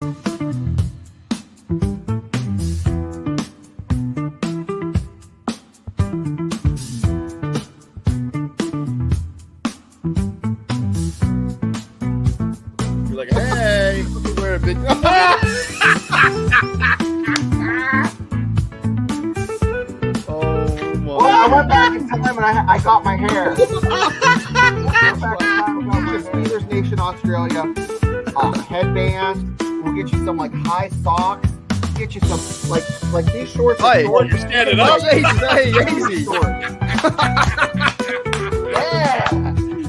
You're like, hey, we're a bit. Oh my! Well, I went back in time and I got my hair. Steelers Nation Australia headband. We'll get you some like high socks. Get you some like these shorts. Hey, shorts. you're standing up. Easy. Yeah.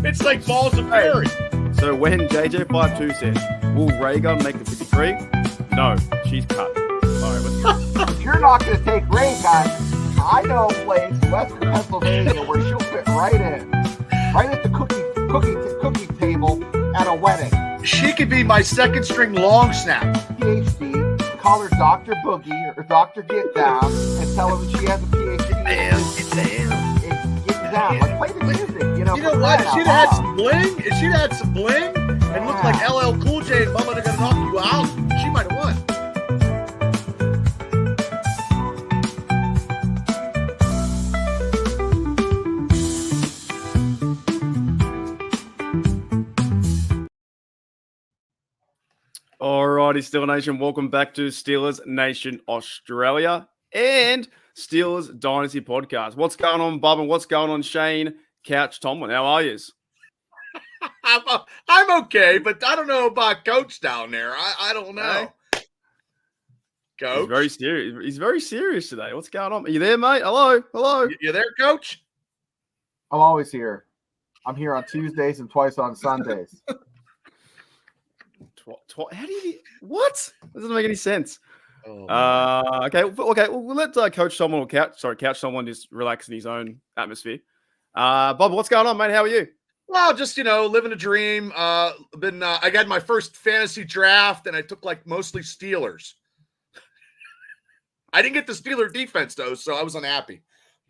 It's like balls of fairy. So when JJ52 says, will Raygun make the 53? No, she's cut. Sorry, let's You're not going to take Ray, guys. I know a place, Western Pennsylvania, where she'll fit right in, right at the cookie table at a wedding. She could be my second string long snap. PhD, call her Dr. Boogie or Dr. Get Down, and tell her that she has a PhD. Get down. Like, play the music, you know. You know what? If she'd had some bling, and looked like LL Cool J and Mama Gonna Knock You Out, she might have won. Alrighty, Steelers Nation, welcome back to Steelers Nation Australia and Steelers Dynasty Podcast. What's going on, Bob, and what's going on, Shane Couch Tomlin? How are you? I'm okay, but I don't know about Coach down there. I don't know. Coach? He's very serious. He's very serious today. What's going on? Are you there, mate? Hello. You there, Coach? I'm always here. I'm here on Tuesdays and twice on Sundays. How do you? What? That doesn't make any sense. Oh, okay. We'll let Coach Tomlin or Couch Tomlin just relax in his own atmosphere. Bob, what's going on, mate? How are you? Well, just living a dream. I got my first fantasy draft, and I took mostly Steelers. I didn't get the Steeler defense though, so I was unhappy.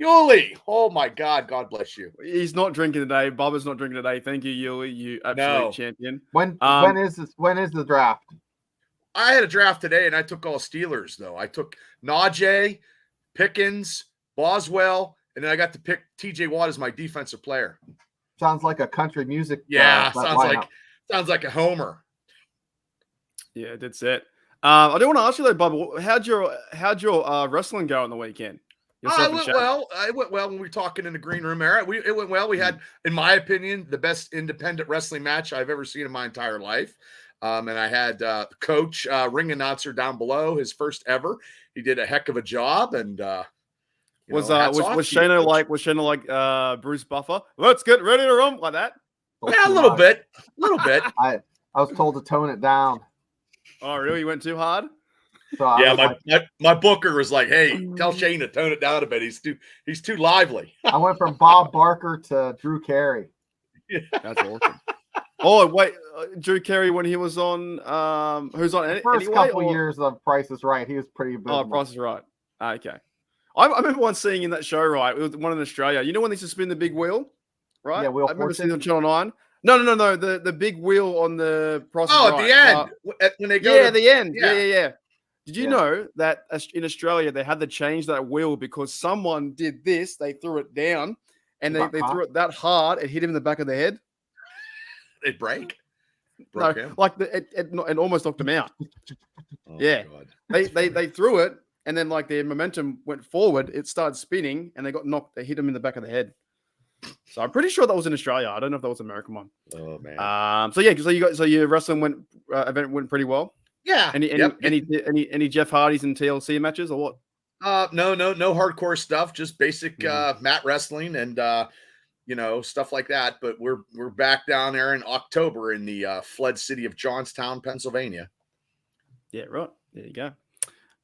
Yuli, oh my God, God bless you. He's not drinking today. Bob is not drinking today. Thank you, Yuli, you absolute champion. When is the draft? I had a draft today, and I took all Steelers though. I took Najee, Pickens, Boswell, and then I got to pick T.J. Watt as my defensive player. Sounds like a country music. Yeah, sounds like a homer. Yeah, that's it. I do want to ask you though, Bob. How'd your wrestling go on the weekend? I went well when we were talking in the green room era. It went well. We had, in my opinion, the best independent wrestling match I've ever seen in my entire life. And I had Coach ring announcer down below, his first ever. He did a heck of a job. And was Shano like Bruce Buffer? Let's get ready to rump like that. Yeah, a little bit. I was told to tone it down. Oh, really? You went too hard? So yeah, my booker was like, "Hey, tell Shane to tone it down a bit. He's too lively." I went from Bob Barker to Drew Carey. Yeah. That's awesome. Oh wait, Drew Carey when he was on who's on the first couple years of Price is Right, he was pretty big. Oh, Price is Right. Okay, I remember once seeing in that show, right? It was one in Australia. You know when they used to spin the big wheel, right? Yeah, Wheel I remember 14. seeing it on Channel 9. No. The big wheel on the Price is Right. At the end when they go. Yeah, the end. Yeah. Did you know that in Australia they had to change that wheel because someone did this? They threw it down, and they threw it that hard it hit him in the back of the head. It broke. It almost knocked him out. Oh, yeah, God. they threw it, and then their momentum went forward. It started spinning, and they got knocked. They hit him in the back of the head. So I'm pretty sure that was in Australia. I don't know if that was an American one. Oh man. So your wrestling event went pretty well. Yeah. Any Jeff Hardys and TLC matches or what? No hardcore stuff. Just basic mat wrestling and stuff like that. But we're back down there in October in the fled city of Johnstown, Pennsylvania. Yeah, right. There you go.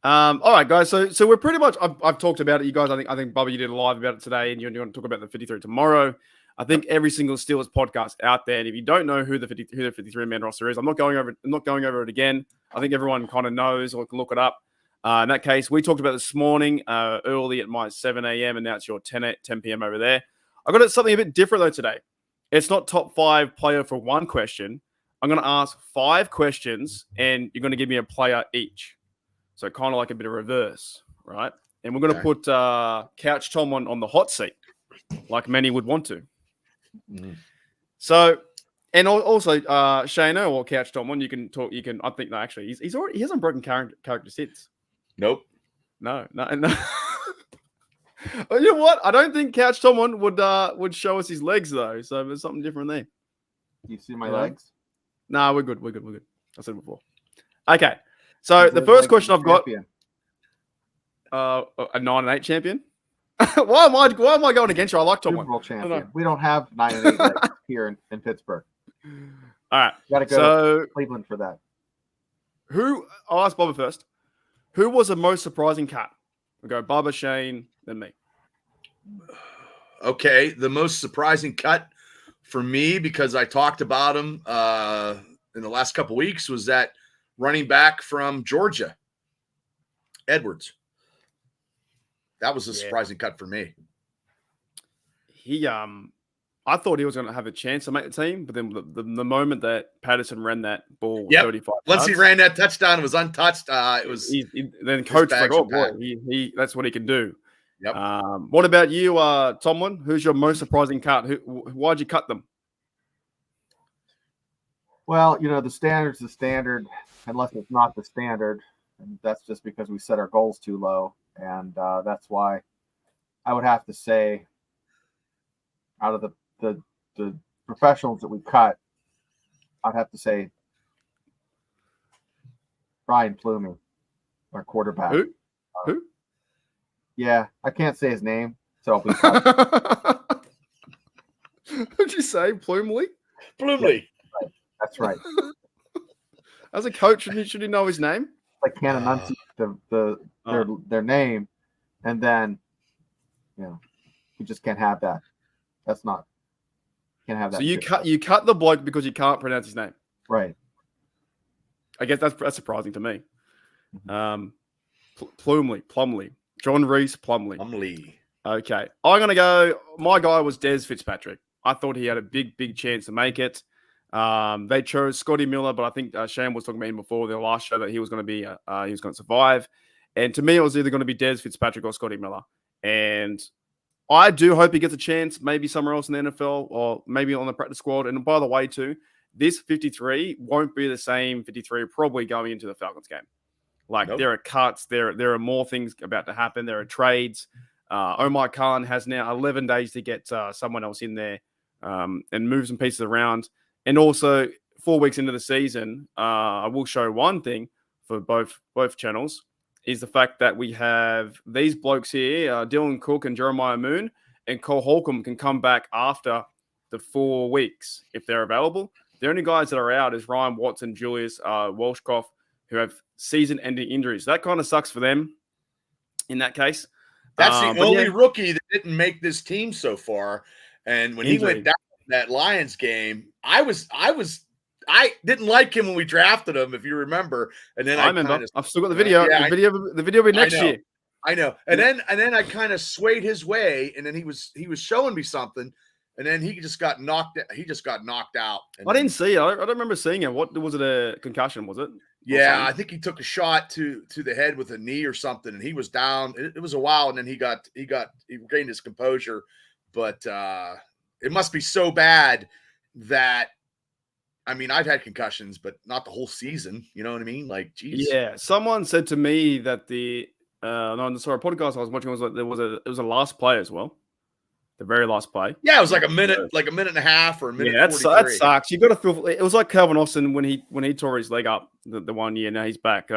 All right, guys. So we're pretty much. I've talked about it. You guys, I think Bobby, you did a live about it today, and you want to talk about the 53 tomorrow. I think every single Steelers podcast out there, and if you don't know who the 53 man roster is, I'm not going over it again. I think everyone kind of knows or can look it up. In that case, we talked about this morning early at my 7 a.m. and now it's your 10 p.m. over there. I got something a bit different though today. It's not top 5 player for one question. I'm going to ask 5 questions, and you're going to give me a player each. So kind of like a bit of reverse, right? And we're going to put Couch Tom on the hot seat, like many would want to. Mm. So, and also Shano or Couch Tom, you can talk. You can. I think no, actually, he hasn't broken character since. Nope. No. You know what? I don't think Couch Tomlin would show us his legs though. So there's something different there. You see my legs? No, we're good. I said it before. Okay. So the first question I've got, a 9-8 champion. why am I going against you? I like Tomlin. Super Bowl champion. We don't have 9-8 legs here in Pittsburgh. All right. You got to go to Cleveland for that. I'll ask Bubba first. Who was the most surprising cut? We'll go Bubba, Shane, then me. Okay, the most surprising cut for me, because I talked about him in the last couple of weeks, was that running back from Georgia, Edwards. That was a surprising cut for me. I thought he was going to have a chance to make the team, but then the moment that Patterson ran that ball 35 once he ran that touchdown, it was untouched. It was then coach was like, oh boy, he that's what he can do. Yep. What about you, Tomlin? Who's your most surprising cut? Why'd you cut them? Well, the standard's the standard, unless it's not the standard, and that's just because we set our goals too low, and that's why I would have to say, out of the professionals that we cut, I'd have to say Brian Plumey, our quarterback. Who? Yeah, I can't say his name, so I'll be cut. What'd you say, Plumley? Plumley. Yeah, that's right. As a coach, should he know his name? Like can't enunciate their name, and then you just can't have that. That's not can't have that. So you cut the bloke because you can't pronounce his name, right? I guess that's surprising to me. Plumley. John Reese Plumley. Okay. I'm going to go. My guy was Des Fitzpatrick. I thought he had a big chance to make it. They chose Scotty Miller, but I think Shane was talking about him before the last show that he was going to be, he was going to survive. And to me, it was either going to be Des Fitzpatrick or Scotty Miller. And I do hope he gets a chance, maybe somewhere else in the NFL or maybe on the practice squad. And by the way, too, this 53 won't be the same 53 probably going into the Falcons game. There are cuts, there are more things about to happen. There are trades. Omar Khan has now 11 days to get someone else in there and move some pieces around. And also, 4 weeks into the season, I will show one thing for both channels is the fact that we have these blokes here, Dylan Cook and Jeremiah Moon, and Cole Holcomb can come back after the 4 weeks if they're available. The only guys that are out is Ryan Watson, Julius Walshkoff, who have season-ending injuries. That kind of sucks for them in that case. That's the only rookie that didn't make this team so far. And when he went down that Lions game, I didn't like him when we drafted him, if you remember. And then I remember. I've still got the video. The video will be next year. I know. And then I kind of swayed his way, and then he was showing me something, and then he just got knocked out. I didn't see it. I don't remember seeing it. What was it? A concussion? Was it? Yeah, I think he took a shot to the head with a knee or something, and he was down. It was a while, and then he regained his composure. But it must be so bad that, I mean, I've had concussions, but not the whole season. You know what I mean? Like, geez. Yeah. Someone said to me that a podcast I was watching was it was a last play as well. The very last play. Yeah, it was like a minute and a half or a minute. Yeah, that sucks. You got to feel. It was like Calvin Austin when he tore his leg up the 1 year. Now he's back.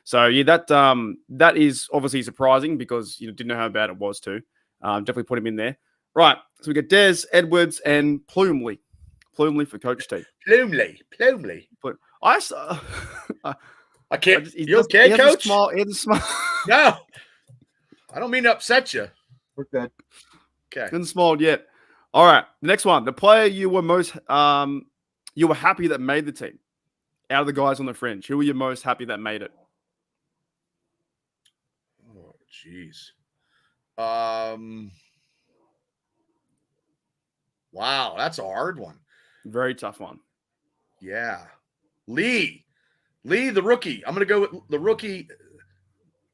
So yeah, that is obviously surprising because you didn't know how bad it was too. Definitely put him in there. Right. So we got Des, Edwards, and Plumley for Coach T. Plumley. But I can't. You okay, Coach? He has a smile. No, I don't mean to upset you. We're good. Okay. Hasn't smiled yet. All right. The next one. The player you were most you were happy that made the team. Out of the guys on the fringe, who were you most happy that made it? Oh, jeez. Wow, that's a hard one. Very tough one. Yeah. Lee, the rookie. I'm going to go with the rookie.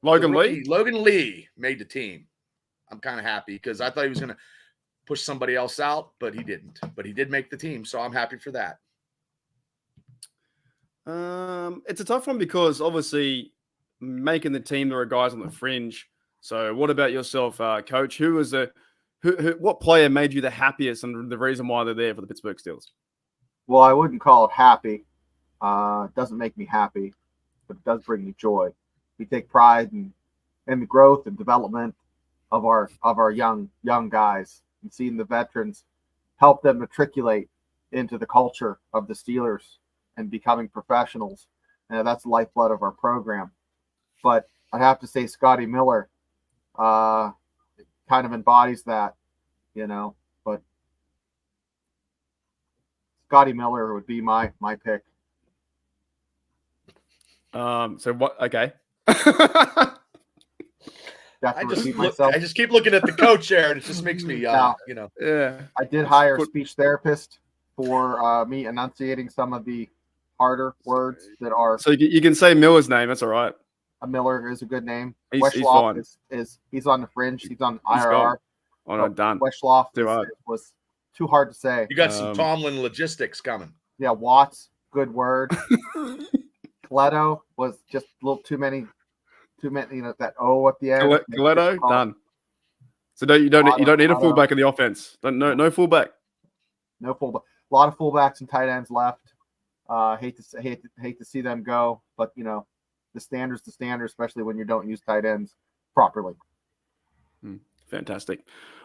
Logan Lee? Logan Lee made the team. I'm kind of happy because I thought he was going to push somebody else out, but he didn't. But he did make the team, so I'm happy for that. It's a tough one because obviously making the team, there are guys on the fringe. So what about yourself, Coach? What player made you the happiest and the reason why they're there for the Pittsburgh Steelers? Well, I wouldn't call it happy. It doesn't make me happy, but it does bring me joy. We take pride in the growth and development of our young guys, and seeing the veterans help them matriculate into the culture of the Steelers and becoming professionals. And that's the lifeblood of our program. But I'd have to say Scotty Miller kind of embodies that, but Scotty Miller would be my pick. So what? Okay. I just keep looking at the coach there, and it just makes me, Yeah. I did hire a speech therapist for me enunciating some of the harder words that are. So you can say Miller's name. That's all right. Miller is a good name. He's Westloff fine. He's on the fringe. He's on He's IRR. gone. Oh, no, done. Westloff Too hard. was too hard to say. You got some Tomlin logistics coming. Yeah, Watts, good word. Coletto was just a little too many, that O at the end. Coletto, done. So you don't need a fullback in the offense. No fullback. No fullback. A lot of fullbacks and tight ends left. Hate to see them go, but the standard's the standard, especially when you don't use tight ends properly. Fantastic.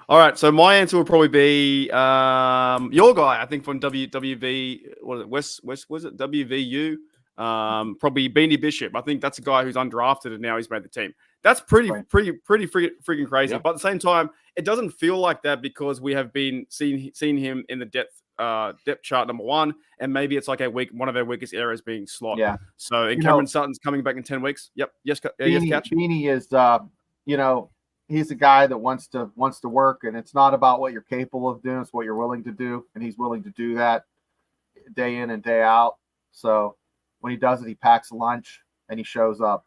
All right, so my answer will probably be your guy. I think from WV. What is it? West was it WVU? Probably Beanie Bishop. I think that's a guy who's undrafted and now he's made the team. That's pretty freaking crazy. Yep. But at the same time, it doesn't feel like that because we have been seeing him in the depth chart number one, and maybe it's like one of our weakest areas being slot. Yeah. So Cameron Sutton's coming back in 10 weeks. Yep. Yes. Yes. Catch. Beanie is he's a guy that wants to work, and it's not about what you're capable of doing; it's what you're willing to do, and he's willing to do that day in and day out. So when he does it, he packs a lunch and he shows up.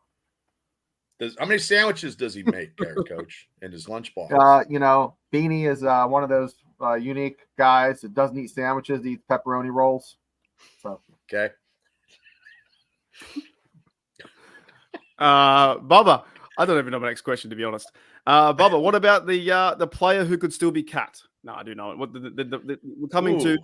How many sandwiches does he make there, Coach, in his lunch box? Beanie is one of those unique guys that doesn't eat sandwiches, he eats pepperoni rolls. So okay. Bubba, I don't even know my next question, to be honest. Bubba, what about the player who could still be cat? No, I do know it. We're coming to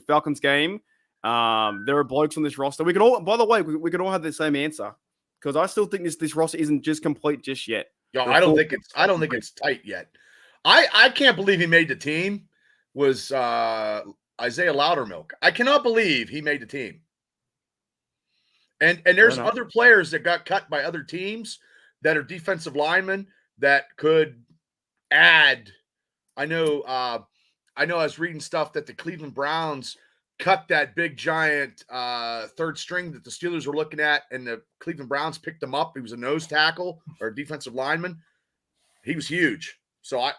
Falcons game. There are blokes on this roster. We could all have the same answer because I still think this roster isn't just complete just yet. Yo, I don't think it's tight yet. I can't believe he made the team. Was Isaiah Loudermilk? I cannot believe he made the team. And there's other players that got cut by other teams that are defensive linemen that could add. I know I was reading stuff that the Cleveland Browns cut that big giant third string that the Steelers were looking at, and the Cleveland Browns picked him up. He was a nose tackle or a defensive lineman. He was huge. So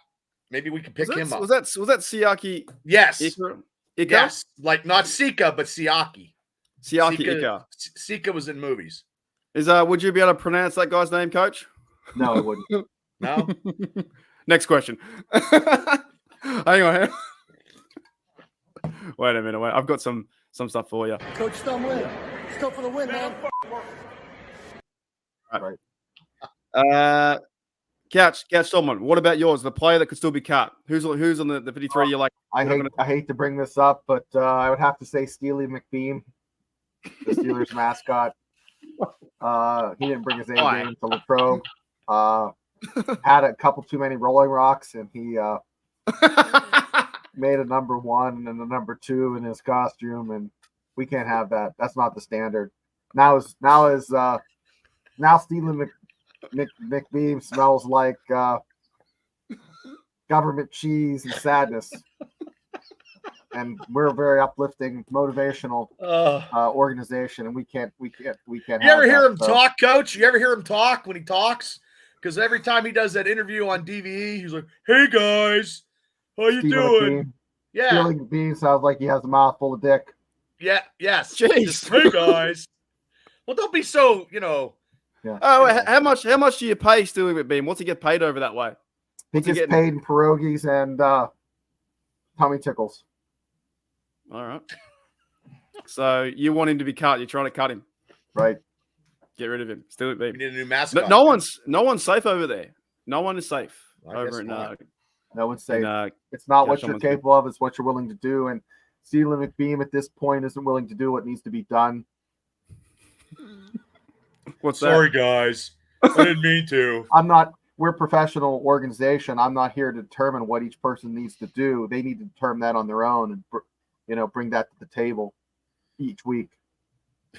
maybe we can pick him up. Was that Siaki? Yes. Ika? Yes. Like not Sika, but Siaki. Ika. Sika was in movies. Would you be able to pronounce that guy's name, Coach? No, I wouldn't. No. Next question. Hang on. Wait a minute. I've got some stuff for you. Coach, still win. Let's go for the win, man. Right. Couch someone. What about yours? The player that could still be cut. Who's on the 53? You're like, I hate to bring this up, but I would have to say Steely McBeam, the Steelers mascot. He didn't bring his A game to Latrobe. Had a couple too many Rolling Rocks, and he made a number 1 and a number 2 in his costume, and we can't have that. That's not the standard. Now Steely McBeam smells like government cheese and sadness. And we're a very uplifting, motivational organization, and we can't. You ever hear him talk, Coach? You ever hear him talk when he talks? Because every time he does that interview on DVE, he's like, "Hey guys, how you doing?" Yeah, Steely McBeam sounds like he has a mouthful of dick. Yeah, yes. Jeez. Just, hey guys. Well, don't be so, Oh, wait, how much do you pay Steely McBeam? What's he get paid over that way? He What's he gets getting? paid in pierogies and tummy tickles. All right. So you want him to be cut? You're trying to cut him. Right. Get rid of him. Steely We McBeam. need a new mascot. No one's safe over there. No one is safe I guess over in not. No one's saying in, it's not yeah, what you're someone's capable of, it's what you're willing to do. And Steely McBeam at this point isn't willing to do what needs to be done. what's that? Sorry, guys. I didn't mean to. We're a professional organization. I'm not here to determine what each person needs to do. They need to determine that on their own and, bring that to the table each week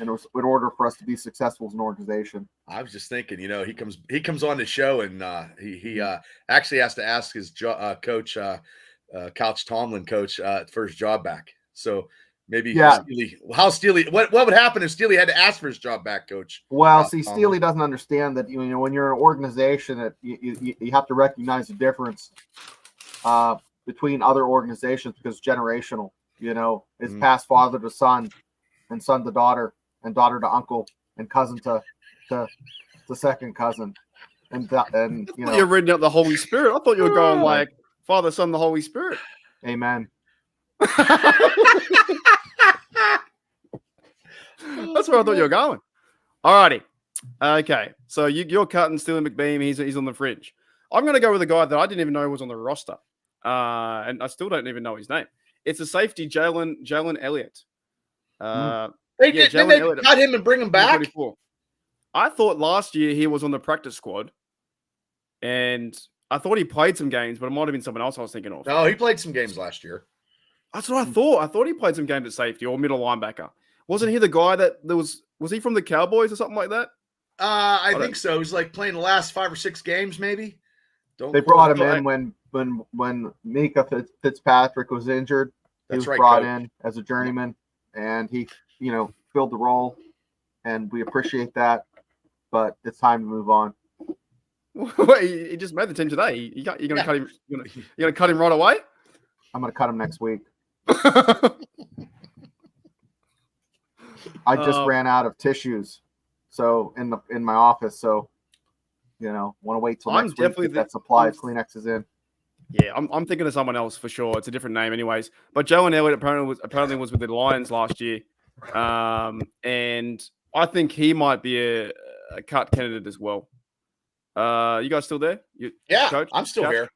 in order for us to be successful as an organization. I was just thinking, he comes on the show and he actually has to ask his coach, Couch Tomlin coach, for his job back. So maybe Steely, what would happen if Steely had to ask for his job back, Coach? Well, Steely doesn't understand that when you're an organization that you have to recognize the difference between other organizations because it's generational. It's passed father to son, and son to daughter, and daughter to uncle, and cousin to second cousin, and You're reading out the Holy Spirit. I thought you were going like Father, Son, the Holy Spirit. Amen. That's where I thought you were going. Alrighty. Okay. So you're cutting Steely McBeam. He's on the fringe. I'm going to go with a guy that I didn't even know was on the roster. And I still don't even know his name. It's a safety, Jalen Elliott. They cut him and bring him back? 24. I thought last year he was on the practice squad. And I thought he played some games, but it might have been someone else I was thinking of. No, he played some games last year. That's what I thought. I thought he played some games at safety or middle linebacker. Wasn't he the guy that was he from the Cowboys or something like that? I think so. He's like playing the last 5 or 6 games, maybe. They brought him in when Mika Fitzpatrick was injured. He was brought in as a journeyman, and he, filled the role, and we appreciate that. But it's time to move on. Wait, he just made the team today. You're gonna cut him. You're gonna cut him right away. I'm gonna cut him next week. I just ran out of tissues, so in my office. So, want to wait till next week to get that supply of Kleenexes in. Yeah, I'm thinking of someone else for sure. It's a different name, anyways. But Jalen Elliott apparently was with the Lions last year, and I think he might be a cut candidate as well. You guys still there? Yeah, Coach? I'm still here,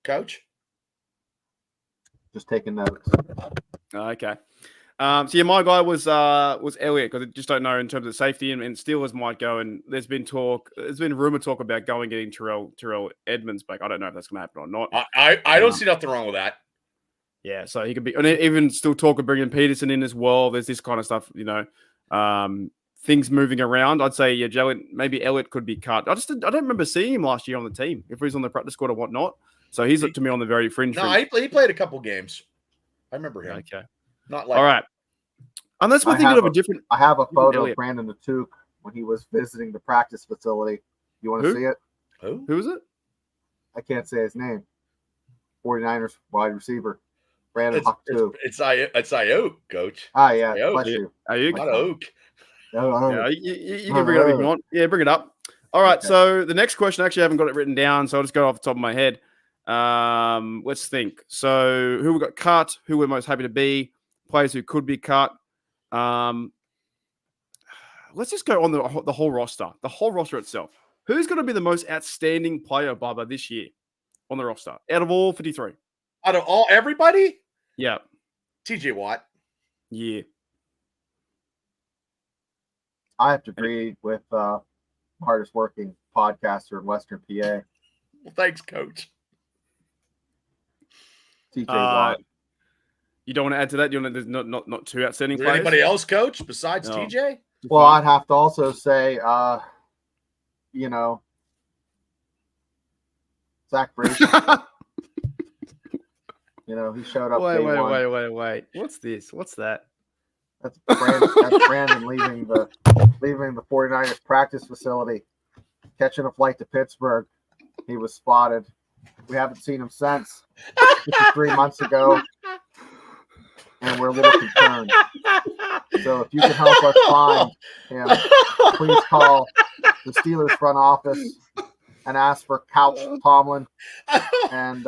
Coach. Just taking notes. Okay. So yeah, my guy was Elliott because I just don't know in terms of safety and Steelers might go, and there's been rumor talk about going getting Terrell Edmonds back. I don't know if that's going to happen or not. I don't see nothing wrong with that. Yeah, so he could be, and even still talk of bringing Peterson in as well. There's this kind of stuff, things moving around. I'd say maybe Elliott could be cut. I don't remember seeing him last year on the team if he was on the practice squad or whatnot. So he's to me on the very fringe. No, he played a couple games. I remember him. Okay. Not like all right. Unless we're thinking of a different. I have a photo of Brandon Atuk when he was visiting the practice facility. You want to see it? Who is it? I can't say his name. 49ers wide receiver. Brandon Atuk. It's Ayuk, Coach. Ah, yeah. Bless you. Ayuk. Not Oak. Yeah, you can bring it up if you want. Yeah, bring it up. All right. Okay. So the next question, actually, I haven't got it written down, so I'll just go off the top of my head. Let's think. So who we got cut? Who we're most happy to be? Players who could be cut. Let's just go on the whole roster. The whole roster itself. Who's going to be the most outstanding player, Bubba, this year on the roster out of all 53? Out of everybody? Yeah. TJ Watt. Yeah. I have to agree with hardest working podcaster in Western PA. Well, thanks, Coach. TJ Watt. You don't want to add to that? There's not two outstanding players? Anybody else, Coach, besides TJ? Well, I'd have to also say, Zach Brady. He showed up. Wait. What's this? What's that? That's Brandon leaving the 49ers practice facility, catching a flight to Pittsburgh. He was spotted. We haven't seen him since. This is 3 months ago, and we're a little concerned. So if you can help us find him, please call the Steelers front office and ask for Couch Tomlin, and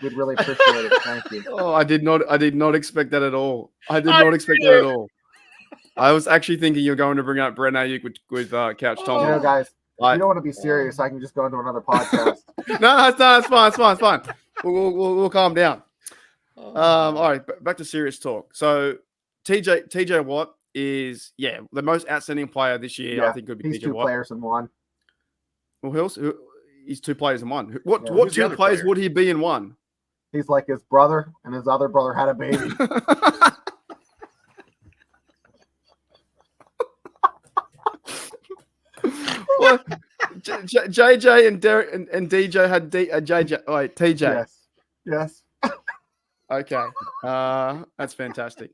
we'd really appreciate it. Thank you. Oh, I did not expect that at all. I did not expect that at all. I was actually thinking you're going to bring up Brent Ayuk with Couch Tomlin. You know, guys, if I- you don't want to be serious, I can just go into another podcast. No, it's fine. We'll calm down. All right, back to serious talk. So TJ Watt is the most outstanding player this year. Yeah, I think could be he's TJ two Watt. players in one. Well, he's two players in one. What Yeah. what Who's the two other players player? would he be in one? He's like his brother, and his other brother had a baby. What? JJ and Derek and DJ had JJ. Oh, wait, TJ. Yes. Okay. That's fantastic.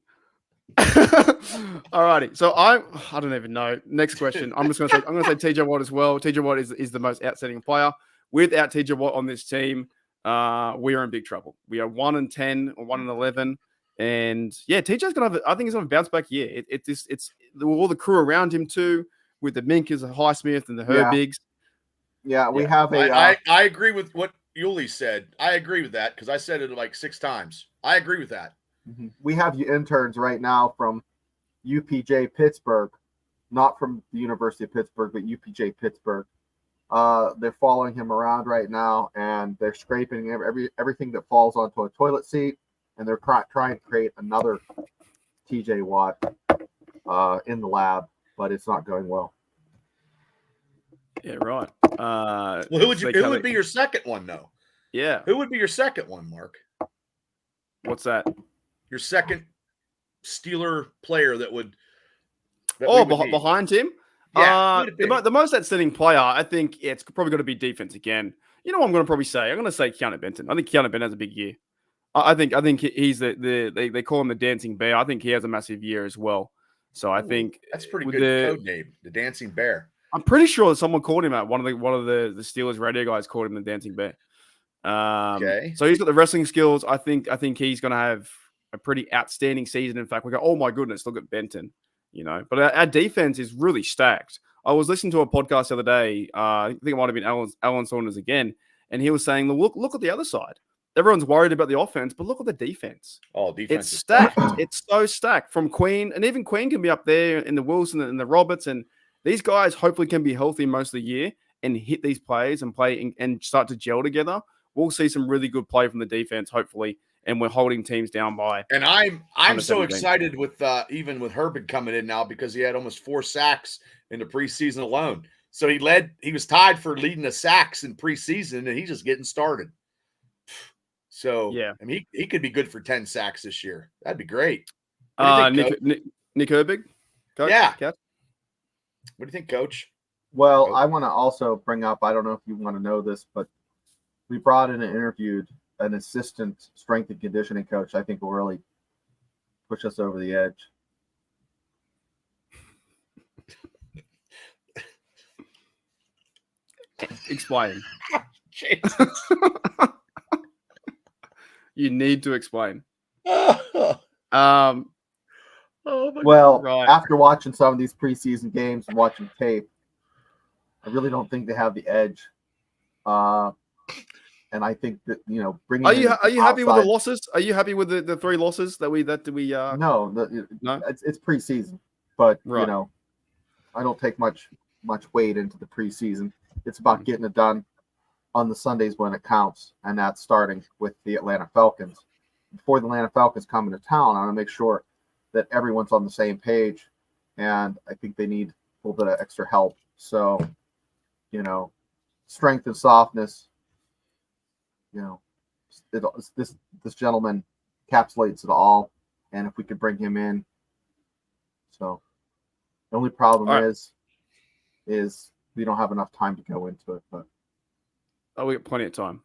Alrighty. So I don't even know. Next question. I'm gonna say TJ Watt as well. TJ Watt is the most outstanding player. Without TJ Watt on this team, we are in big trouble. We are 1-10 or 1-11. And TJ's gonna I think he's gonna bounce back year. It's all the crew around him too, with the Minkas, the Highsmith, and the Herbigs. Yeah, we have a. I agree with what Yuli said. I agree with that because I said it like 6 times. I agree with that. We have interns right now from UPJ Pittsburgh, not from the University of Pittsburgh, but UPJ Pittsburgh. They're following him around right now, and they're scraping everything that falls onto a toilet seat, and they're trying to create another TJ Watt in the lab, but it's not going well. Yeah, right. Well, who would be your second one though? Yeah. Who would be your second one, Mark? What's that? Your second Steeler player that would. That we would need? Behind him? Yeah, who would it be? The most outstanding player, I think it's probably going to be defense again. You know what I'm going to probably say? I'm going to say Keanu Benton. I think Keanu Benton has a big year. I think he's they call him the dancing bear. I think he has a massive year as well. So I think that's a pretty good code name, the Dancing Bear. I'm pretty sure that someone called him out. One of the Steelers radio guys called him the dancing bear. Okay. So he's got the wrestling skills. I think he's going to have a pretty outstanding season. In fact, we go, oh my goodness, look at Benton. You know, but our defense is really stacked. I was listening to a podcast the other day. I think it might have been Alan Saunders again, and he was saying, look at the other side. Everyone's worried about the offense, but look at the defense. Oh, defense it's is stacked. It's so stacked from Queen, and even Queen can be up there in the Wilson and the Roberts, and these guys hopefully can be healthy most of the year and hit these plays and play and start to gel together. We'll see some really good play from the defense, hopefully, and we're holding teams down by. And I'm so 17. excited with even with Herbig coming in now because he had almost 4 sacks in the preseason alone. So he was tied for leading the sacks in preseason, and he's just getting started. So yeah, I mean he could be good for 10 sacks this year. That'd be great. Nick Herbig, Coach? Yeah. Kat? What do you think, Coach? Well, I want to also bring up, I don't know if you want to know this, but we brought in and interviewed an assistant strength and conditioning coach. I think will really push us over the edge. Explain. You need to explain. Well, right. After watching some of these preseason games and watching tape, I really don't think they have the edge. And I think that bringing. Are you happy with the losses? Are you happy with the 3 losses that we? No, no. It's preseason, but right. I don't take much weight into the preseason. It's about getting it done on the Sundays when it counts, and that's starting with the Atlanta Falcons. Before the Atlanta Falcons come into town, I want to make sure that everyone's on the same page, and I think they need a little bit of extra help. So, strength and softness. This gentleman encapsulates it all, and if we could bring him in, so the only problem is we don't have enough time to go into it, but. Oh, we got plenty of time.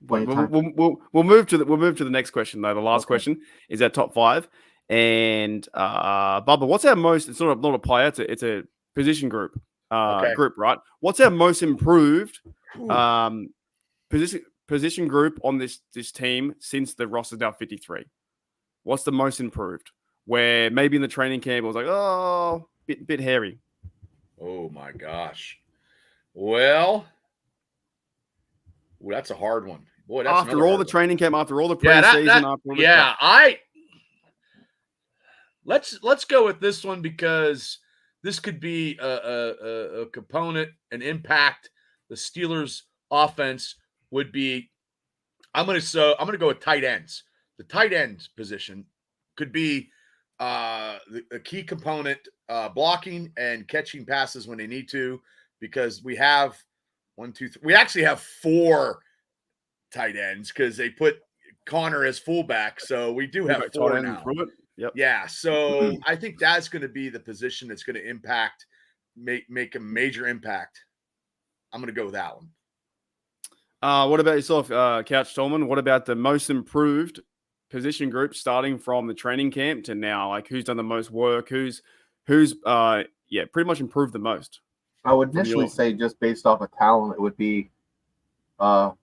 Plenty of time. We'll move to the next question though. The last question is our top 5. And Bubba, what's our most? It's not a player. It's a position group. Group, right? What's our most improved position group on this team since the roster's now 53? What's the most improved? where maybe in the training camp it was like, oh, bit hairy. Oh my gosh. Well, that's a hard one. Boy, that's After all the training camp, after all the preseason, after all the stuff. Let's go with this one because this could be a component, an impact. The Steelers' offense would be. I'm gonna go with tight ends. The tight end position could be a key component, blocking and catching passes when they need to, because we have 1, 2, 3. We actually have 4 tight ends because they put Connor as fullback, so we do have 4 now. Yep. Yeah, so I think that's going to be the position that's going to impact, make a major impact. I'm going to go with that one. What about yourself, Couch Tolman? What about the most improved position group starting from the training camp to now? Like, who's done the most work? Who's pretty much improved the most? I would initially say, just based off of talent, it would be our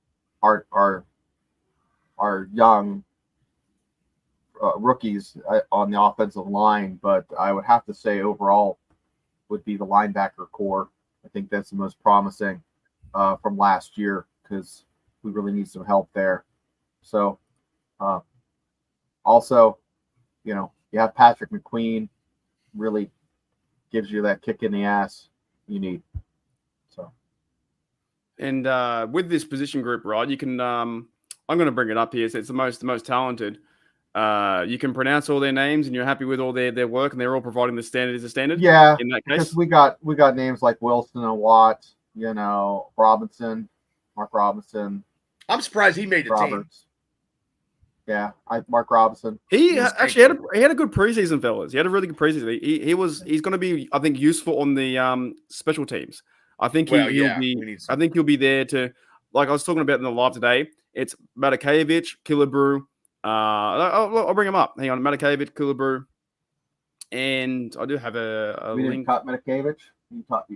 young rookies on the offensive line, but I would have to say overall would be the linebacker core. I think that's the most promising from last year, because we really need some help there. So also, you have Patrick McQueen, really gives you that kick in the ass you need. So, and with this position group, Rod, you can I'm going to bring it up here. So it's the most talented. You can pronounce all their names, and you're happy with all their work, and they're all providing the standard as a standard. Yeah, in that because case, we got names like Wilson and Watt, Robinson, Mark Robinson. I'm surprised he made the team. Yeah, Mark Robinson. He actually had a good preseason, fellas. He had a really good preseason. He's going to be, I think, useful on the special teams. I think he'll be there to, like I was talking about in the live today. It's Matakevich, Killebrew. I'll bring him up. Hang on, Matakevich, Killebrew, and I do have a we link. Didn't cut Matakevich?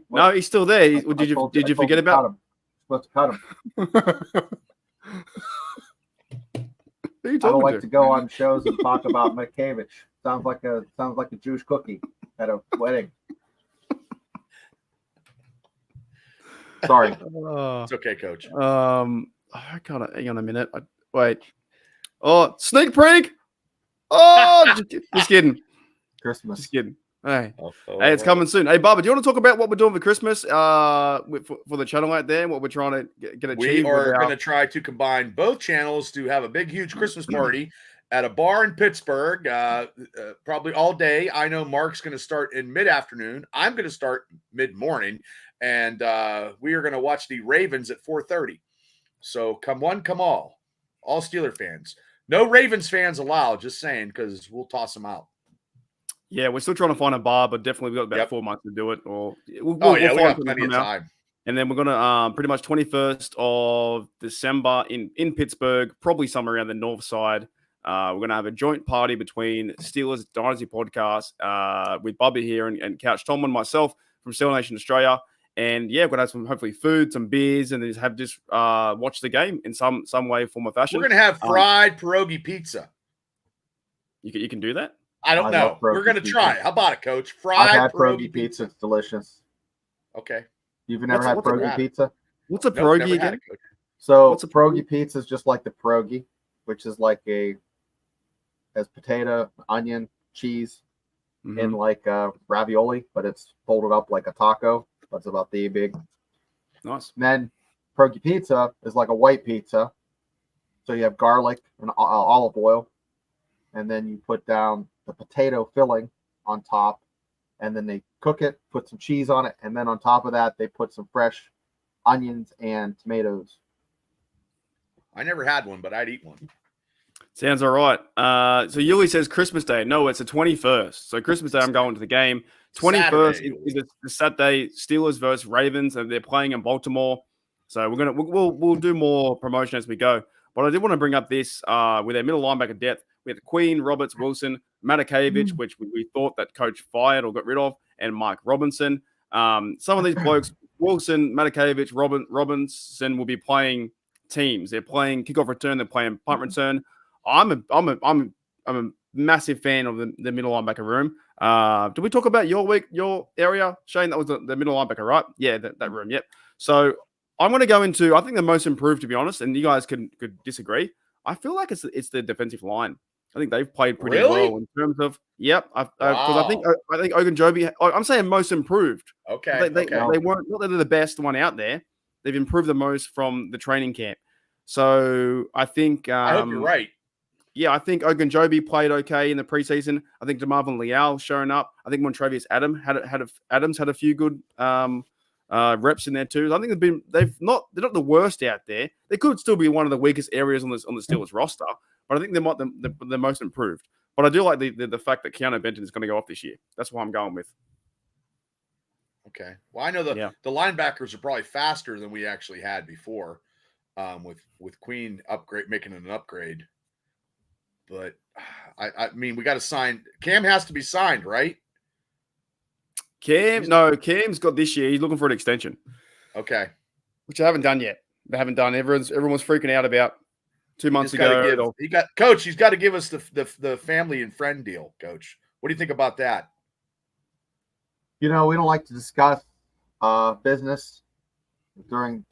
No, he's still there. Did you forget about him? Supposed to cut him. I don't like to go on shows and talk about Matakevich. Sounds like a Jewish cookie at a wedding. Sorry. It's okay, Coach. I gotta hang on a minute. Wait. Oh, sneak prank! Oh, just kidding. Christmas. Just kidding. Hey, hey, it's coming soon. Hey, Bubba, do you want to talk about what we're doing for Christmas? For the channel out there, and what we're trying to get achieved? We are going to try to combine both channels to have a big, huge Christmas party at a bar in Pittsburgh, probably all day. I know Mark's going to start in mid-afternoon. I'm going to start mid-morning, and we are going to watch the Ravens at 4:30. So come one, come all Steeler fans. No Ravens fans allowed, just saying, because we'll toss them out. Yeah, we're still trying to find a bar, but definitely we've got about 4 months to do it. Or we got plenty of time. And then we're gonna pretty much 21st of December in Pittsburgh, probably somewhere around the north side. We're gonna have a joint party between Steelers Dynasty podcast with Bubby here and Couch Tom and myself from Steel Nation Australia. And yeah, we're gonna have some hopefully food, some beers, and then just watch the game in some way, form, or fashion. We're gonna have fried pierogi pizza. You can do that. I don't know. We're going to try. How about it, Coach? Fried I've had pierogi pizza. It's delicious. Okay. You've never had pierogi pizza? What's a pierogi again? So pierogi pizza is just like the pierogi, which is like has potato, onion, cheese, in like ravioli, but it's folded up like a taco. That's about the big. Nice. And then pierogi pizza is like a white pizza. So you have garlic and olive oil, and then you put down the potato filling on top, and then they cook it, put some cheese on it, and then on top of that, they put some fresh onions and tomatoes. I never had one, but I'd eat one. Sounds all right. So Yuli says Christmas Day. No, it's the 21st. So Christmas Day, I'm going to the game. 21st is the Saturday, Steelers versus Ravens, and they're playing in Baltimore. So we'll do more promotion as we go. But I did want to bring up this with their middle linebacker depth. We have Queen, Roberts, Wilson, Matakevich, which we thought that coach fired or got rid of, and Mike Robinson. Some of these blokes, Wilson, Matakevich, Robinson, will be playing teams. They're playing kickoff return. They're playing punt return. I'm a massive fan of the middle linebacker room. Did we talk about your area, Shane? That was the middle linebacker, right? Yeah, that room. Yep. So I'm going to go into, I think, the most improved, to be honest, and you guys could disagree. I feel like it's the defensive line. I think they've played pretty Really? well in terms of because Wow. I think Ogunjobi. I'm saying most improved. Okay. They Okay. weren't, not that they're the best one out there. They've improved the most from the training camp. So I think I hope you're right. yeah, I think Ogunjobi played okay in the preseason. I think DeMarvin Leal showing up. I think Montravius Adams had a few good reps in there too. I think they're not the worst out there. They could still be one of the weakest areas on the Steelers roster, but I think they might the most improved. But I do like the fact that Keanu Benton is going to go off this year. That's what I'm going with. Okay. Well, I know the linebackers are probably faster than we actually had before, with Queen making an upgrade. But I mean, we got to sign. Cam has to be signed, right? Cam's got this year. He's looking for an extension. Okay. Which I haven't done yet. They haven't done. Everyone's freaking out about 2 months ago. He's got to give us the family and friend deal, Coach. What do you think about that? We don't like to discuss business during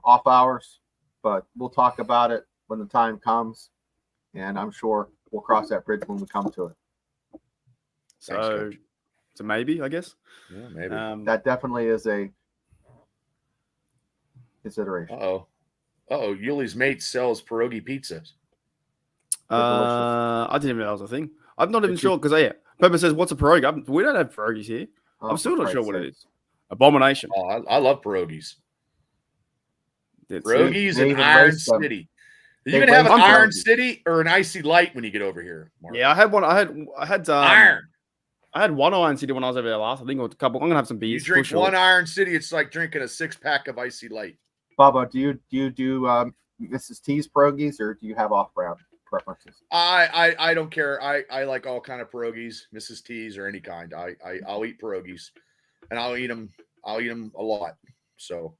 off hours, but we'll talk about it when the time comes, and I'm sure we'll cross that bridge when we come to it. So, it's a maybe, I guess. Yeah, maybe. That definitely is a consideration. Yuli's mate sells pierogi pizzas. I didn't even know that was a thing. I'm not even sure because Pepper says, "What's a pierogi?" We don't have pierogies here. I'm still not sure what it is. Abomination. Oh, I love pierogies. Pierogies in even Iron race them. City. Are you gonna have an race Iron pierogies. City or an Icy Light when you get over here, Mark? Yeah, I had one. I had Iron. I had one Iron City when I was over there last. I think it was a couple. I'm gonna have some You beers. drink one Iron City, it's like drinking a 6-pack of Icy Light. Bubba, do you do Mrs. T's pierogies, or do you have off-brand preferences? I don't care. I like all kind of pierogies, Mrs. T's or any kind. I'll eat pierogies, and I'll eat them a lot. So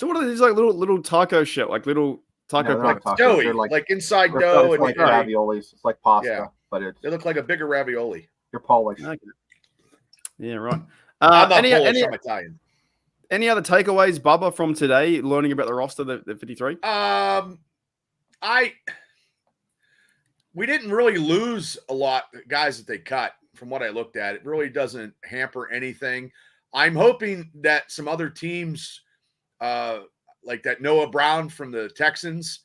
what are these like little taco shit, like little taco No, they're not pockets? tacos. doughy, They're like inside they're dough, and like raviolis. It's like pasta, Yeah. but they look like a bigger ravioli. you're Polish. Okay. Yeah, right. I'm not Polish. I'm Italian. Any other takeaways, Bubba, from today, learning about the roster, the 53? We didn't really lose a lot of guys that they cut from what I looked at. It really doesn't hamper anything. I'm hoping that some other teams, like that Noah Brown from the Texans,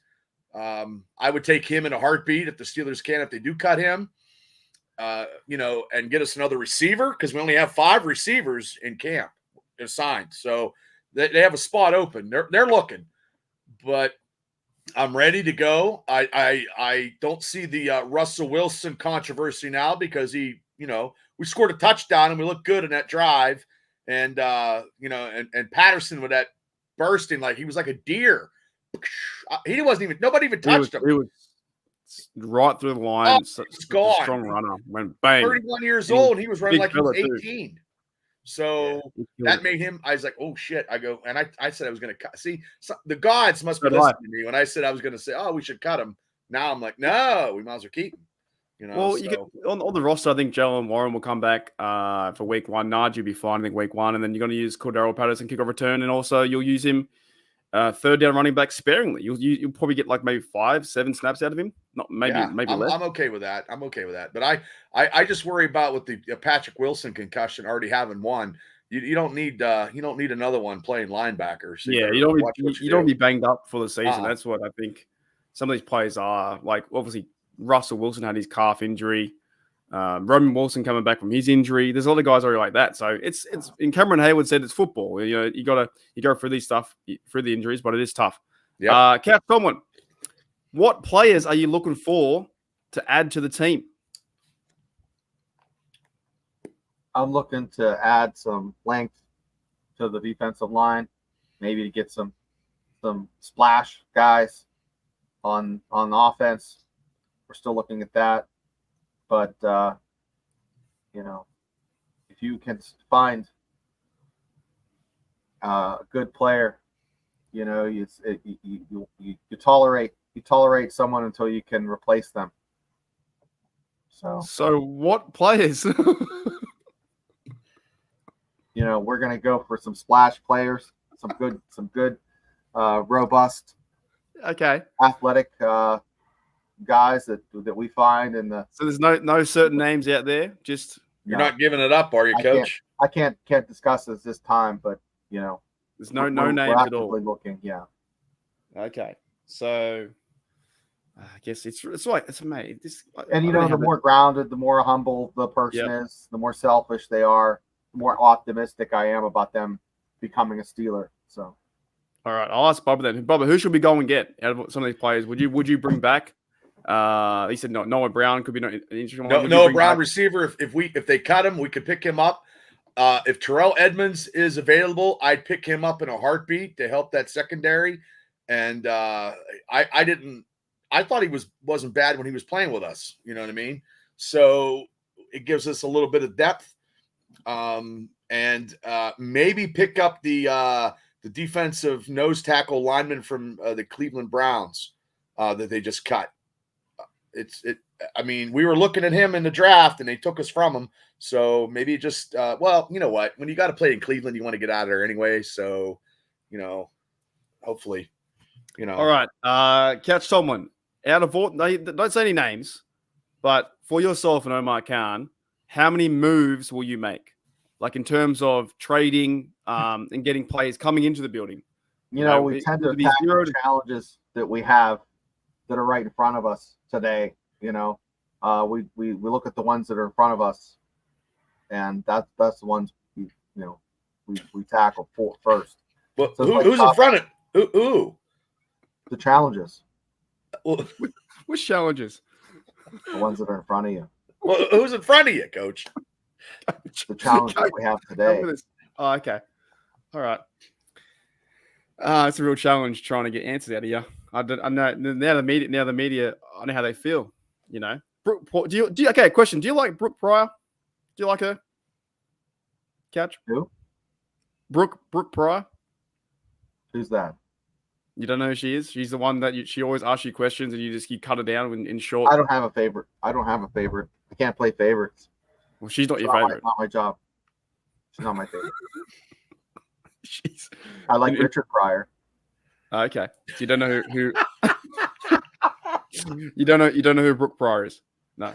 I would take him in a heartbeat if the Steelers can, if they do cut him, and get us another receiver, because we only have 5 receivers in camp assigned. So they have a spot open. They're looking, but I'm ready to go. I don't see the Russell Wilson controversy now, because we scored a touchdown and we looked good in that drive. And, and Patterson with that bursting, like he was like a deer. Nobody even touched him. He was right through the line. It's gone. gone. Strong runner. Went bang. 31 years old. He was running like he was 18. Too. So that made him, I was like, oh shit. I go, and I said I was going to cut. See, the gods must be listening to me when I said I was going to say, oh, we should cut him. Now I'm like, no, we might as well keep him. Well, you can, on the roster, I think Jalen Warren will come back for week 1. Najee will be fine, I think, week 1. And then you're going to use Cordero Patterson kickoff return. And also you'll use him third down running back sparingly. You'll probably get like maybe 5-7 snaps out of him. Maybe less. I'm okay with that. But I just worry about with the Patrick Wilson concussion already having one. You don't need another one playing linebacker. So you don't be banged up for the season. That's what I think some of these players are. Like obviously Russell Wilson had his calf injury. Roman Wilson coming back from his injury. There's a lot of guys already like that. So it's and Cameron Hayward said it's football. You go through these stuff through the injuries, but it is tough. Yeah. Cap Tomlin, what players are you looking for to add to the team? I'm looking to add some length to the defensive line, maybe to get some splash guys on offense. We're still looking at that, but if you can find a good player, you tolerate someone until you can replace them. So what players? we're going to go for some splash players, some good, robust, Okay. athletic guys that we find in the. So there's no certain names out there. Just You're not giving it up, are you, Coach? I can't discuss this time, but there's no we're names at all. actively looking, yeah. Okay. So I guess it's like it's mate. And the more grounded, the more humble the person is, the more selfish they are, the more optimistic I am about them becoming a Steeler. So, all right, I'll ask Bubba then. Bubba, who should we go and get out of some of these players? Would you bring back? He said no. Noah Brown could be an interesting one. Noah Brown receiver. If they cut him, we could pick him up. If Terrell Edmonds is available, I'd pick him up in a heartbeat to help that secondary. And I thought he wasn't bad when he was playing with us. You know what I mean? So it gives us a little bit of depth, and maybe pick up the defensive nose tackle lineman from the Cleveland Browns that they just cut. I mean, we were looking at him in the draft, and they took us from him. So maybe just well, you know what? When you got to play in Cleveland, you want to get out of there anyway. So hopefully. All right. Couch Tomlin, out of all, don't say any names, but for yourself and Omar Khan, how many moves will you make? Like in terms of trading and getting players coming into the building? We tend to attack the challenges that we have that are right in front of us today. We look at the ones that are in front of us, and that's the ones we tackle first. Well, so who's in front of who? The challenges. Which challenges? The ones that are in front of you. Well, who's in front of you, Coach? The challenge that we have today. Oh, okay. All right. It's a real challenge trying to get answers out of you. I know now the media. I know how they feel. Brooke, do you? Okay, question. Do you like Brooke Pryor? Do you like her? Catch? Who? Brooke Pryor. Who's that? You don't know who she is? She's the one that she always asks you questions and you cut her down in short. I don't have a favorite. I can't play favorites. Well, she's not your favorite. Not my job. She's not my favorite. I like Richard Pryor. Okay. So you don't know who you don't know who Brooke Pryor is. No.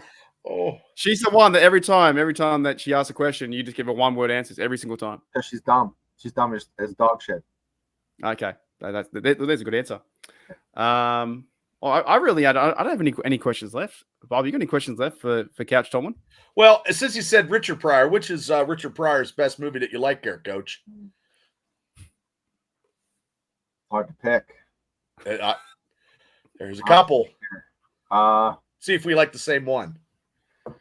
Oh. She's the one that every time that she asks a question, you just give her one-word answers every single time. Because she's dumb. She's dumb as dog shit. Okay. There's a good answer. I don't have any questions left. Bob, you got any questions left for Couch Tomlin? Well, since you said Richard Pryor, which is Richard Pryor's best movie that you like there, Coach? Hard to pick. There's a couple. See if we like the same one. My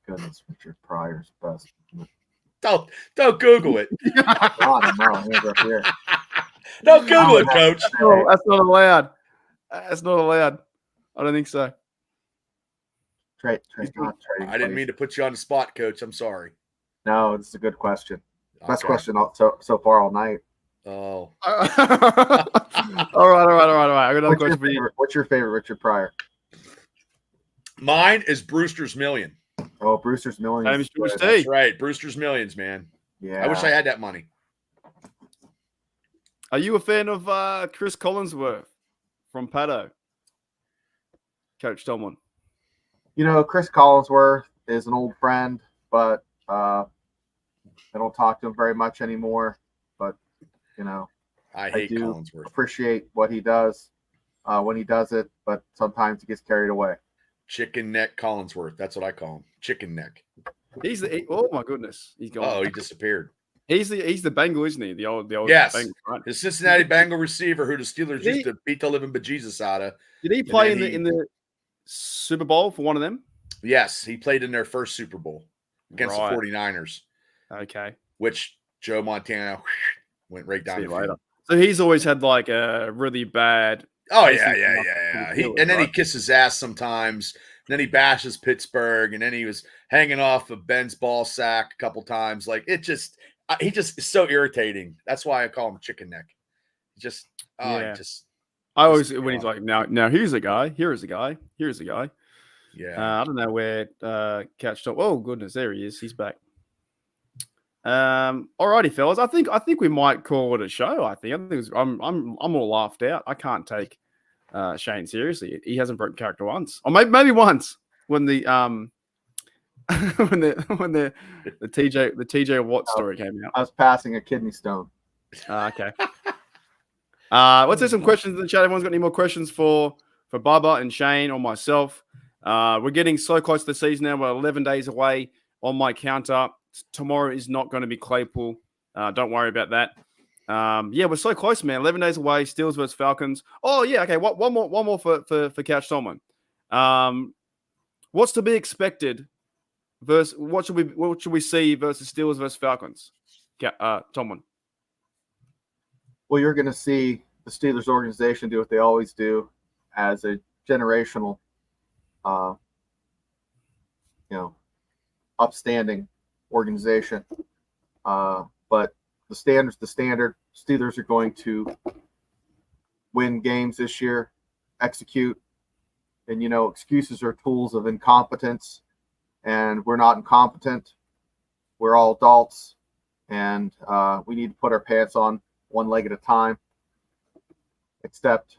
goodness, Richard Pryor's best. Don't Google it. Up here. Don't Google it, Coach. No, that's not allowed. That's not allowed. I don't think so. Not trading. I didn't mean to put you on the spot, Coach. I'm sorry. No, this is a good question. Best question so far all night. Oh. All right. I got another question for you. What's your favorite Richard Pryor? Mine is Brewster's Million. Oh, Brewster's Millions. That's right. Brewster's Millions, man. Yeah. I wish I had that money. Are you a fan of Chris Collinsworth from Paddo? Coach Tomlin. Chris Collinsworth is an old friend, but I don't talk to him very much anymore. But, I hate Collinsworth. Appreciate what he does when he does it, but sometimes he gets carried away. Chicken neck Collinsworth. That's what I call him. Chicken neck. Oh my goodness. He's gone. Oh, he disappeared. He's the Bengal, isn't he? The old yes. Bengal, right? The Cincinnati Bengal receiver who the Steelers used to beat the living bejesus out of. Did he play in the Super Bowl for one of them? Yes, he played in their first Super Bowl against the 49ers. Okay. Which Joe Montana went right down the field. So he's always had like a really bad. Oh, yeah. He kisses ass sometimes. And then he bashes Pittsburgh. And then he was hanging off of Ben's ball sack a couple times. Like, he just is so irritating. That's why I call him Chicken Neck. I always, when he's like, now here's a guy. Here's a guy. Here's a guy. Yeah. I don't know where Couch Tom. Oh goodness, there he is. He's back. Alrighty, fellas. I think we might call it a show. I think I'm all laughed out. I can't take Shane seriously. He hasn't broken character once, or maybe once when the when the TJ Watt story came out. I was passing a kidney stone. Okay. Let's do some questions in the chat. Everyone's got any more questions for Bubba and Shane or myself? We're getting so close to the season now. We're 11 days away on my counter. Tomorrow is not going to be Claypool. Don't worry about that. Yeah, we're so close, man. 11 days away. Steelers versus Falcons. Oh yeah, okay. One more for Couch Tomlin. What's to be expected versus what should we see versus Steelers versus Falcons? Tomlin. Well, you're going to see the Steelers organization do what they always do as a generational, upstanding organization. But the standard's the standard. Steelers are going to win games this year, execute. And, excuses are tools of incompetence. And we're not incompetent. We're all adults. And we need to put our pants on one leg at a time, except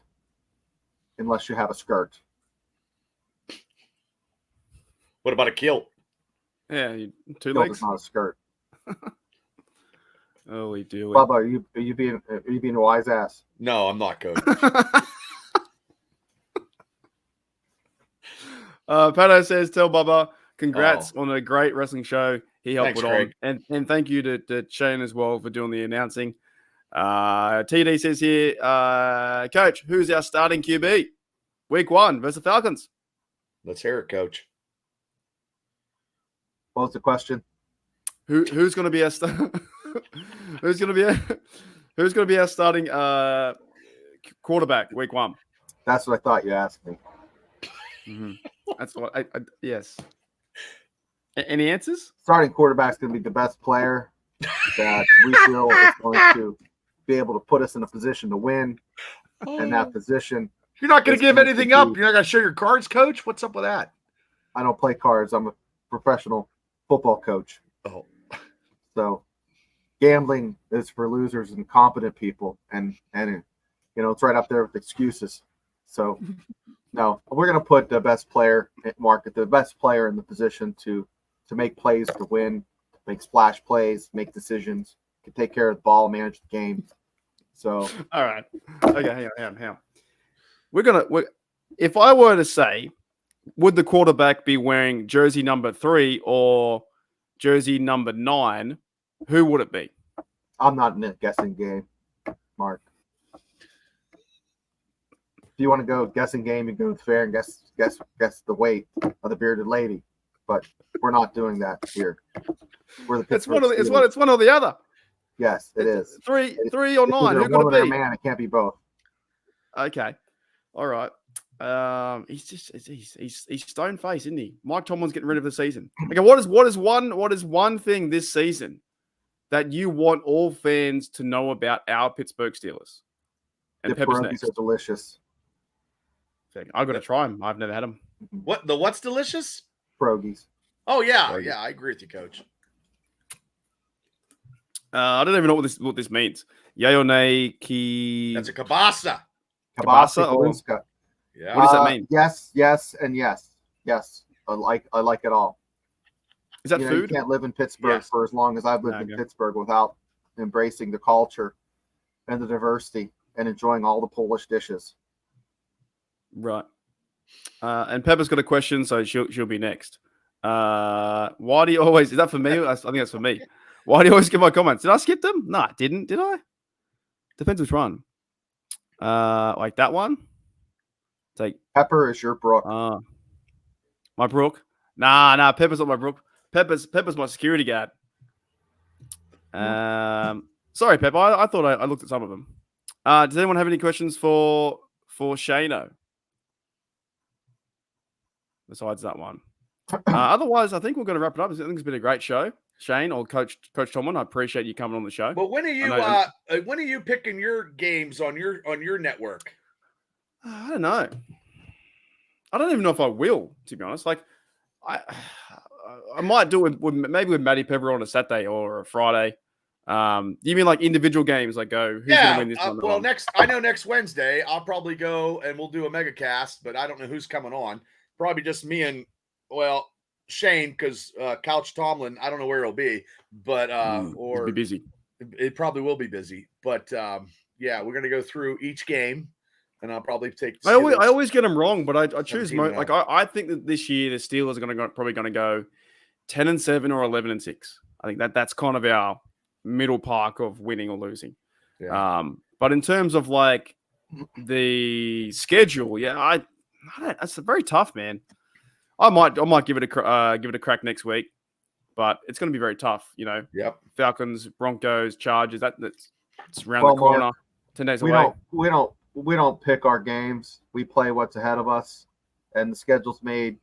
unless you have a skirt. What about a kilt? Yeah, two Kilt legs. is not a skirt. Oh, we do. Bubba, are you being a wise ass? No, I'm not, Coach. Pato says, tell Bubba, congrats on a great wrestling show. He helped Thanks, put Craig. on. And thank you to Shane as well for doing the announcing. TD says here, Coach, who's our starting QB? Week 1 versus Falcons. Let's hear it, Coach. What was the question? Who's going to be our who's going to be our starting quarterback week 1? That's what I thought you asked me. Mm-hmm. That's what I yes. Any answers? Starting quarterback's going to be the best player that we feel is going to be able to put us in a position to win. And that position. You're not going to give going to anything be- up. You're not going to show your cards, Coach? What's up with that? I don't play cards. I'm a professional football coach. Oh, So gambling is for losers and competent people. And it's right up there with excuses. So no, we're going to put the best player in the position to make plays, to win, make splash plays, make decisions, can take care of the ball, manage the game. So All right. Okay, hang on. If I were to say, would the quarterback be wearing jersey number 3 or jersey number 9? Who would it be? I'm not in a guessing game, Mark. If you want to go guessing game, you go fair and guess the weight of the bearded lady. But we're not doing that here. We're the It's Pittsburgh Steelers. it's one or the other. Yes, it is. 3 or It's 9. either Who a could woman or it a be? man. It can't be both. Okay. All right. He's stone faced, isn't he? Mike Tomlin's getting rid of the season. Okay, what is one thing this season that you want all fans to know about our Pittsburgh Steelers? And The Pepper's pierogies next. are delicious. Okay, I've got to try them. I've never had them. what's delicious? Pierogies. Oh, yeah. Yeah, I agree with you, Coach. I don't even know what this means. Yay or nay? Key. That's a kielbasa. Kielbasa? Kielbasa. Yeah. What does that mean? Yes, and yes. Yes. I like it all. Is that You food? can't live in Pittsburgh Yes. for as long as I've lived in Pittsburgh without embracing the culture and the diversity and enjoying all the Polish dishes. Right. And Pepper's got a question, so she'll be next. Why do you always? Is that for me? I think that's for me. Why do you always skip my comments? Did I skip them? No, I didn't. Did I? Depends which one. Like that one. Take Pepper is your brook. my Brook. Nah. Pepper's not my Brook. Pepper's my security guard. Sorry, Pepper. I thought I looked at some of them. Does anyone have any questions for Shano? Besides that one. Otherwise, I think we're going to wrap it up. I think it's been a great show. Shane or Coach Tomlin, I appreciate you coming on the show. But when are you picking your games on your network? I don't know. I don't even know if I will, to be honest. Like, I might do it with maybe with Matty Pepper on a Saturday or a Friday. You mean like individual games? Like, go who's going to win this one? Well, next Wednesday I'll probably go and we'll do a mega cast, but I don't know who's coming on. Probably just me and Shane, because Couch Tomlin, I don't know where he'll be, but he'll be busy. It probably will be busy, but yeah, we're gonna go through each game, and I'll probably take. I always get them wrong, but I choose like I think that this year the Steelers are probably going to go 10-7 or 11-6. I think that's kind of our middle park of winning or losing. Yeah. But in terms of like the schedule, yeah, that's very tough, man. I might give it a crack next week, but it's going to be very tough. You know, Yep. Falcons, Broncos, Chargers. That's around the corner. Mark, 10 days away. We don't pick our games. We play what's ahead of us, and the schedule's made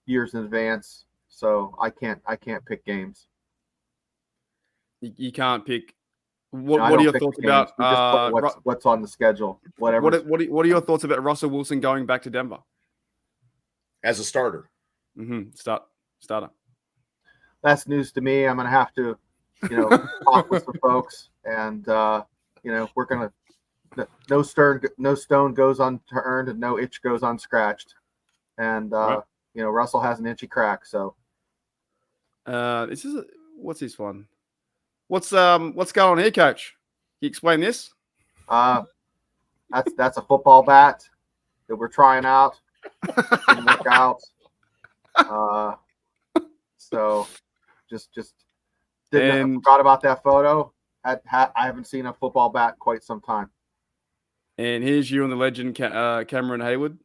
years in advance. So I can't pick games. You can't pick. What are your thoughts about what's on the schedule? Whatever. What are your thoughts about Russell Wilson going back to Denver as a starter? Starter. That's news to me. I'm gonna have to, talk with some folks, and we're gonna. No stone goes unturned, and no itch goes unscratched. And right. Russell has an itchy crack. So what's this one? What's going on here, Coach? Can you explain this? That's a football bat that we're trying out. Didn't work out. So just forgot about that photo. I haven't seen a football bat in quite some time. And here's you and the legend Cameron Hayward.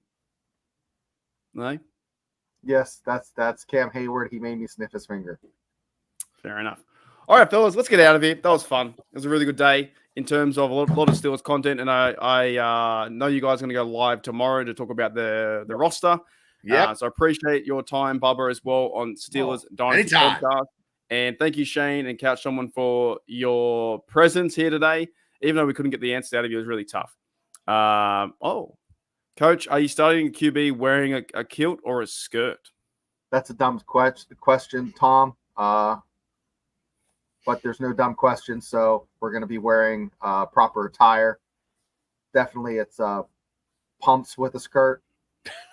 No? Yes, that's Cam Hayward. He made me sniff his finger. Fair enough. All right, fellas, let's get out of here. That was fun. It was a really good day in terms of a lot of Steelers content, and I know you guys are going to go live tomorrow to talk about the roster. Yeah. So I appreciate your time, Bubba, as well on Steelers Dynasty podcast. And thank you, Shane and Couch Someone, for your presence here today. Even though we couldn't get the answers out of you, it was really tough. Coach, are you starting QB wearing a kilt or a skirt? That's a dumb question, Tom. But there's no dumb question, so we're going to be wearing proper attire. Definitely, it's pumps with a skirt.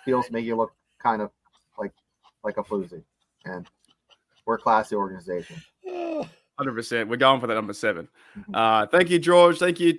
Heels make you look kind of like a floozy, and we're a classy organization. 100%. We're going for that number 7. Thank you, George. Thank you,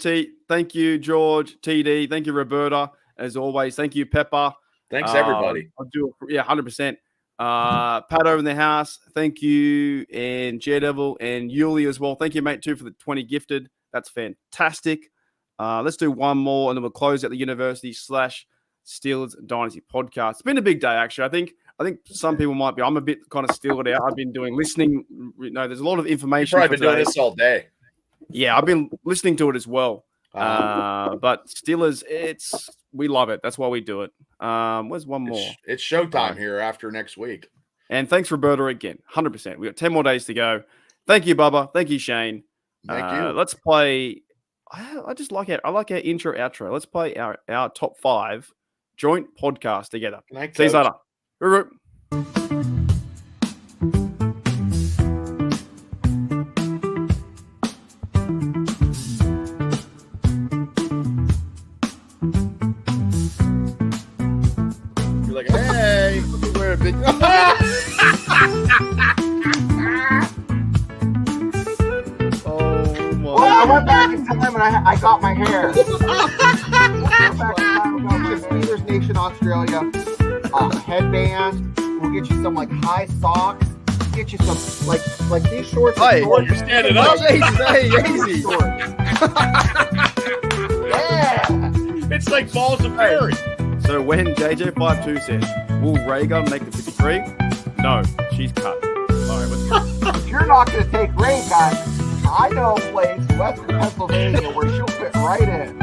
Thank you, George. TD. Thank you, Roberta. As always, thank you, Pepper. Thanks, everybody. I'll do it. Yeah, 100%. Pat over in the house, thank you, and Daredevil and Yuli as well. Thank you, mate, too, for the 20 gifted. That's fantastic. Let's do one more, and then we'll close out the University / Steelers Dynasty podcast. It's been a big day, actually. I think some people might be. I'm a bit kind of steeled out. I've been listening. There's a lot of information. You've probably been doing this all day. Yeah, I've been listening to it as well. But Steelers, we love it. That's why we do it. Where's one more? It's showtime here after next week. And thanks, Roberta, again. 100%. We got 10 more days to go. Thank you, Bubba. Thank you, Shane. Thank you. Let's play. I just like it. I like our intro outro. Let's play our top 5 joint podcast together. See you later. You're like, hey, we're a big. I went back in time and I got my hair. I went back in time and got Steelers Nation Australia headband. We'll get you some like high socks. Get you some like these shorts. Hey, you're standing up. Hey, easy. Yeah. It's like balls of fairy. So when JJ52 says, will Rhaegar make the 53? No, she's cut. All right, let's go. You're not going to take Ray, guys. I know a place, Western Pennsylvania, where she'll fit right in.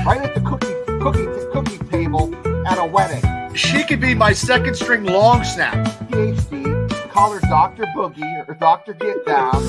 Right at the cookie table at a wedding. She could be my second string long snap. PhD, call her Dr. Boogie or Dr. Get Down.